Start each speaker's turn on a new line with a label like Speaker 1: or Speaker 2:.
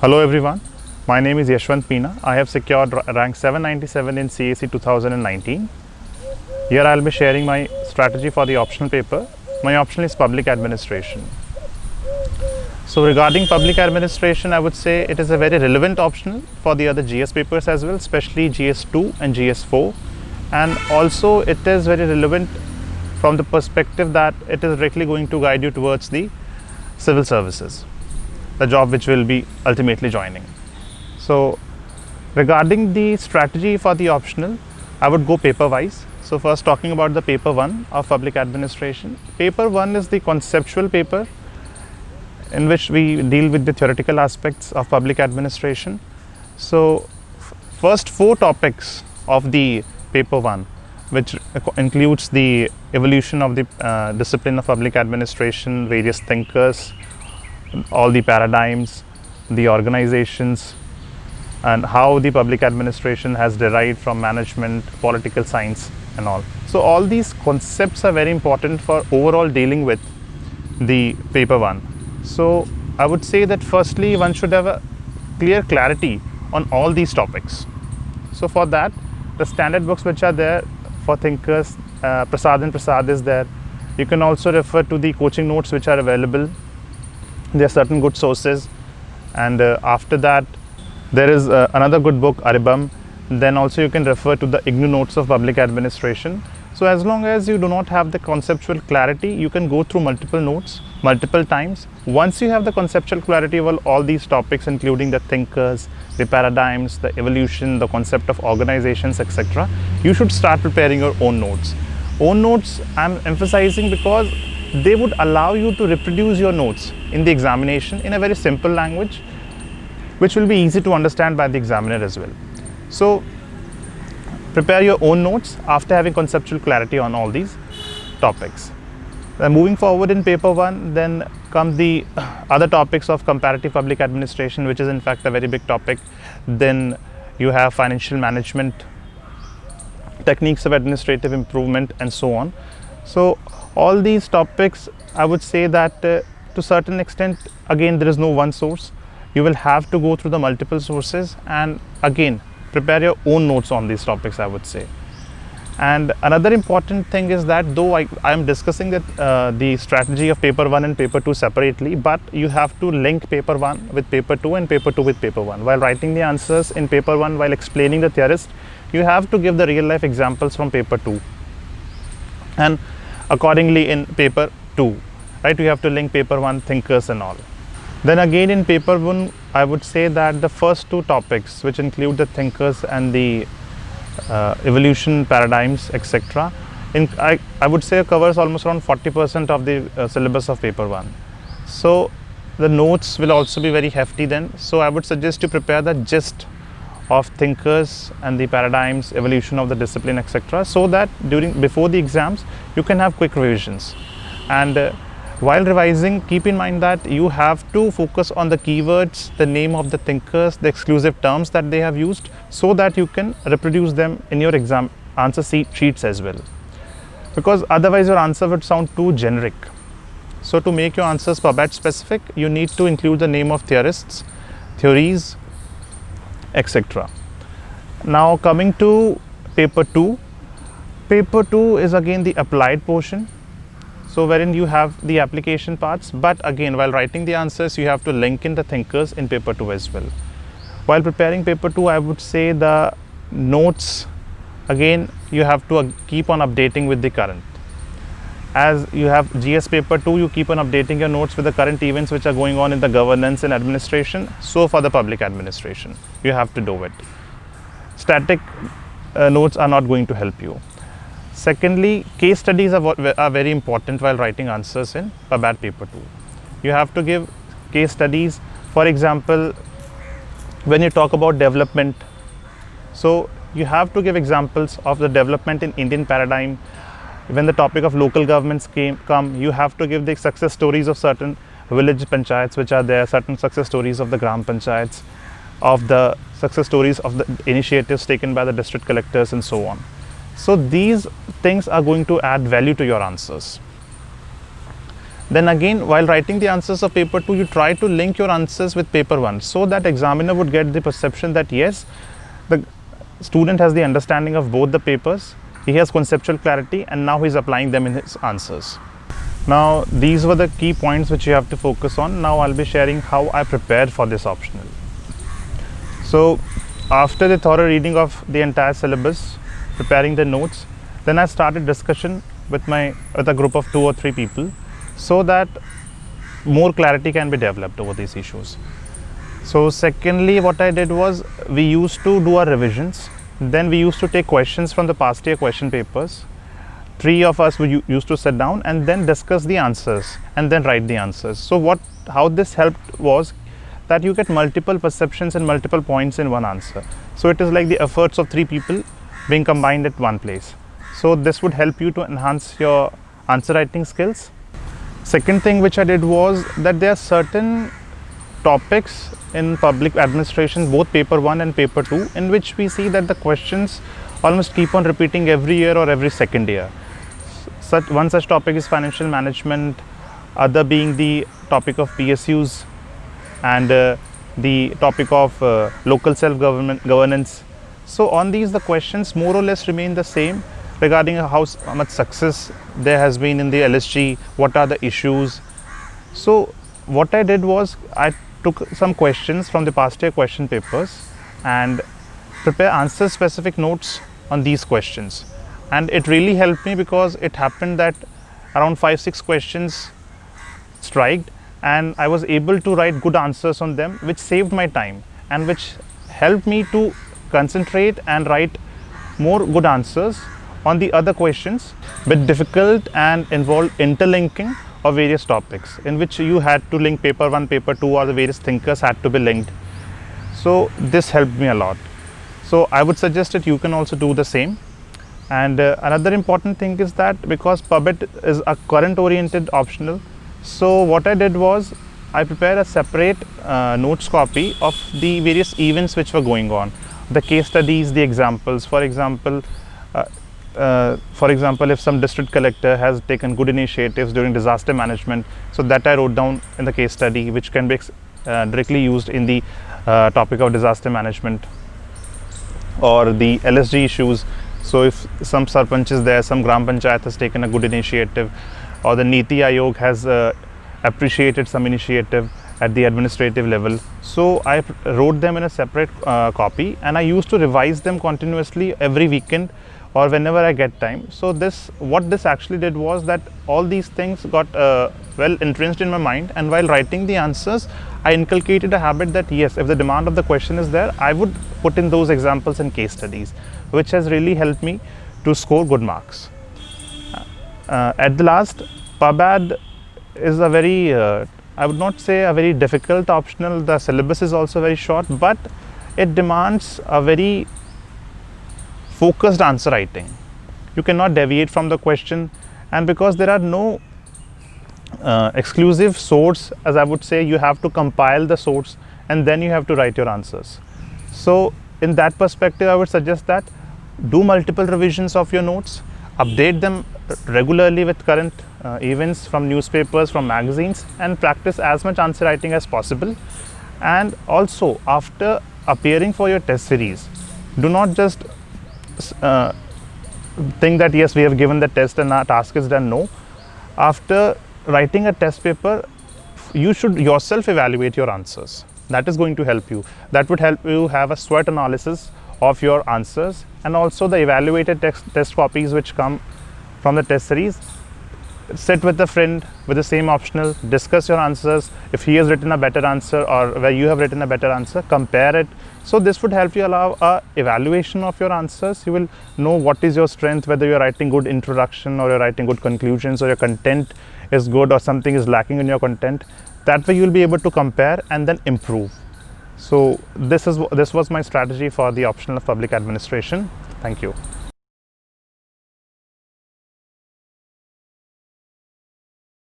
Speaker 1: Hello everyone, my name is Yashwant Meena. I have secured rank 797 in CAC 2019. Here I will be sharing my strategy for the optional paper. My optional is public administration. So regarding public administration, I would say it is a very relevant optional for the other GS papers as well, especially GS2 and GS4. And also it is very relevant from the perspective that it is directly going to guide you towards the civil services, the job which will be ultimately joining. So regarding the strategy for the optional, I would go paper wise. So first, talking about the paper 1 of public administration. Paper 1 is the conceptual paper in which we deal with the theoretical aspects of public administration. So first 4 topics of the paper 1, which includes the evolution of the discipline of public administration, various thinkers, all the paradigms, the organizations, and how the public administration has derived from management, political science and all. So all these concepts are very important for overall dealing with the paper 1. So I would say that firstly one should have a clear clarity on all these topics. So for that, the standard books which are there for thinkers, Prasad and Prasad is there. You can also refer to the coaching notes which are available. There are certain good sources, and after that there is another good book, Aribam. Then also you can refer to the IGNU notes of public administration. So as long as you do not have the conceptual clarity, you can go through multiple notes multiple times. Once you have the conceptual clarity of all these topics, including the thinkers, the paradigms, the evolution, the concept of organizations, etc., you should start preparing your own notes. Own notes I'm emphasizing because they would allow you to reproduce your notes in the examination in a very simple language, which will be easy to understand by the examiner as well. So prepare your own notes after having conceptual clarity on all these topics. Then moving forward in paper 1, then come the other topics of comparative public administration, which is in fact a very big topic. Then you have financial management, techniques of administrative improvement, and so on. So all these topics, I would say that to certain extent, again, there is no one source. You will have to go through the multiple sources and again prepare your own notes on these topics, I would say. And another important thing is that though I am discussing that the strategy of paper 1 and paper 2 separately, but you have to link paper 1 with paper 2 and paper 2 with paper 1. While writing the answers in paper 1, while explaining the theorist, you have to give the real life examples from paper 2. And accordingly in paper 2, right, you have to link paper 1, thinkers and all. Then again in paper 1, I would say that the first 2 topics, which include the thinkers and the evolution, paradigms, etc., I would say covers almost around 40% of the syllabus of paper 1. So the notes will also be very hefty then. So I would suggest you prepare the gist of thinkers and the paradigms, evolution of the discipline, etc., so that before the exams you can have quick revisions. And while revising, keep in mind that you have to focus on the keywords, the name of the thinkers, the exclusive terms that they have used, so that you can reproduce them in your exam answer sheets as well. Because otherwise your answer would sound too generic. So to make your answers purport specific, you need to include the name of theorists, theories, etc. Now coming to paper 2. Paper 2 is again the applied portion. So wherein you have the application parts, but again while writing the answers you have to link in the thinkers in paper 2 as well. While preparing paper 2, I would say the notes, again you have to keep on updating with the current. As you have GS paper 2, you keep on updating your notes with the current events which are going on in the governance and administration. So for the public administration, you have to do it. Static notes are not going to help you. Secondly, case studies are very important while writing answers in PABAT paper 2. You have to give case studies. For example, when you talk about development, so you have to give examples of the development in Indian paradigm. When the topic of local governments come, you have to give the success stories of certain village panchayats which are there, certain success stories of the gram panchayats, of the success stories of the initiatives taken by the district collectors and so on. So these things are going to add value to your answers. Then again, while writing the answers of paper 2, you try to link your answers with paper 1, so that examiner would get the perception that yes, the student has the understanding of both the papers, he has conceptual clarity, and now he's applying them in his answers. Now these were the key points which you have to focus on. Now I'll be sharing how I prepared for this optional. So after the thorough reading of the entire syllabus, preparing the notes, then I started discussion with a group of 2 or 3 people, so that more clarity can be developed over these issues. So secondly, what I did was, we used to do our revisions. Then we used to take questions from the past year question papers. 3 of us used to sit down and then discuss the answers and then write the answers. So how this helped was that you get multiple perceptions and multiple points in one answer. So it is like the efforts of 3 people being combined at one place. So this would help you to enhance your answer writing skills. Second thing which I did was that there are certain topics in public administration, both paper 1 and paper 2, in which we see that the questions almost keep on repeating every year or every second year. One such topic is financial management, other being the topic of PSUs, and the topic of local self-governance. So on these, the questions more or less remain the same regarding how much success there has been in the LSG, what are the issues. So what I did was, I took some questions from the past year question papers and prepare answer specific notes on these questions. And it really helped me, because it happened that around 5-6 questions striked, and I was able to write good answers on them, which saved my time and which helped me to concentrate and write more good answers on the other questions with difficult and involved interlinking of various topics, in which you had to link paper 1, paper 2, or the various thinkers had to be linked. So this helped me a lot. So I would suggest that you can also do the same. And another important thing is that, because PubIt is a current oriented optional, so what I did was, I prepared a separate notes copy of the various events which were going on, the case studies, the examples. For example, if some district collector has taken good initiatives during disaster management, so that I wrote down in the case study, which can be directly used in the topic of disaster management, or the LSG issues. So if some sarpanch is there, some gram panchayat has taken a good initiative, or the Niti Aayog has appreciated some initiative at the administrative level. So I wrote them in a separate copy, and I used to revise them continuously every weekend or whenever I get time. So what this actually did was that all these things got well entrenched in my mind, and while writing the answers, I inculcated a habit that yes, if the demand of the question is there, I would put in those examples and case studies, which has really helped me to score good marks. At the last, PubAd is a very, I would not say a very difficult optional. The syllabus is also very short, but it demands a very focused answer writing. You cannot deviate from the question, and because there are no exclusive source, as I would say, you have to compile the source and then you have to write your answers. So in that perspective, I would suggest that do multiple revisions of your notes, update them regularly with current events from newspapers, from magazines, and practice as much answer writing as possible. And also, after appearing for your test series, do not just think that yes, we have given the test and our task is done. No, after writing a test paper, you should yourself evaluate your answers. That is going to help you. That would help you have a SWOT analysis of your answers, and also the evaluated test copies which come from the test series. Sit with a friend with the same optional, discuss your answers. If he has written a better answer or where you have written a better answer, compare it. So this would help you allow a evaluation of your answers. You will know what is your strength, whether you're writing good introduction or you're writing good conclusions, or your content is good or something is lacking in your content. That way you will be able to compare and then improve. So this was my strategy for the optional of public administration. Thank you.